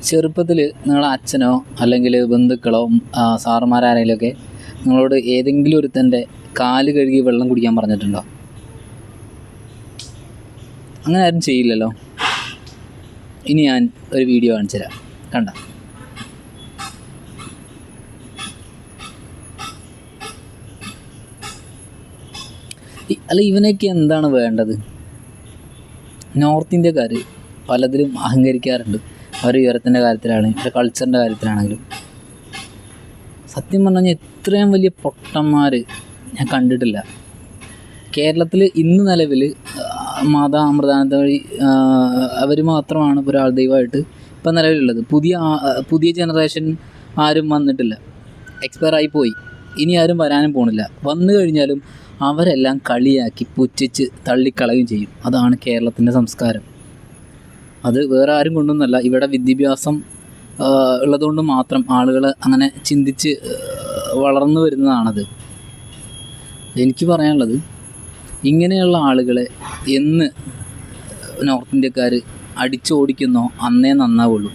ചെറുപ്പത്തിൽ നിങ്ങളെ അച്ഛനോ അല്ലെങ്കിൽ ബന്ധുക്കളോ സാറുമാരാരെങ്കിലുമൊക്കെ നിങ്ങളോട് ഏതെങ്കിലും ഒരുത്തൻ്റെ കാല് കഴുകി വെള്ളം കുടിക്കാൻ പറഞ്ഞിട്ടുണ്ടോ? അങ്ങനെ ആരും ചെയ്യില്ലല്ലോ. ഇനി ഞാൻ ഒരു വീഡിയോ കാണിച്ചു തരാം, കണ്ട. അല്ല, ഇവനൊക്കെ എന്താണ് വേണ്ടത്? നോർത്ത് ഇന്ത്യക്കാർ പലതിലും അഹങ്കരിക്കാറുണ്ട്. അവർ ഉയരത്തിൻ്റെ കാര്യത്തിലാണെങ്കിലും അവരുടെ കൾച്ചറിൻ്റെ കാര്യത്തിലാണെങ്കിലും. സത്യം പറഞ്ഞു കഴിഞ്ഞാൽ ഇത്രയും വലിയ പൊട്ടന്മാർ ഞാൻ കണ്ടിട്ടില്ല. കേരളത്തിൽ ഇന്ന് നിലവിൽ മാതാ അമൃതാനന്ദ വഴി അവർ മാത്രമാണ് ഒരാൾ ദൈവമായിട്ട് ഇപ്പം നിലവിലുള്ളത്. പുതിയ ജനറേഷൻ ആരും വന്നിട്ടില്ല, എക്സ്പയർ ആയി പോയി. ഇനി ആരും വരാനും പോണില്ല. വന്നു കഴിഞ്ഞാലും അവരെല്ലാം കളിയാക്കി പുച്ഛിച്ച് തള്ളിക്കളയും ചെയ്യും. അതാണ് കേരളത്തിൻ്റെ സംസ്കാരം. അത് വേറെ ആരും കൊണ്ടൊന്നുമല്ല, ഇവിടെ വിദ്യാഭ്യാസം ഉള്ളതുകൊണ്ട് മാത്രം ആളുകൾ അങ്ങനെ ചിന്തിച്ച് വളർന്നു വരുന്നതാണത്. എനിക്ക് പറയാനുള്ളത്, ഇങ്ങനെയുള്ള ആളുകളെ എന്ന് നോർത്ത് ഇന്ത്യക്കാർ അടിച്ചോടിക്കുന്നോ അന്നേ നന്നാവുള്ളൂ.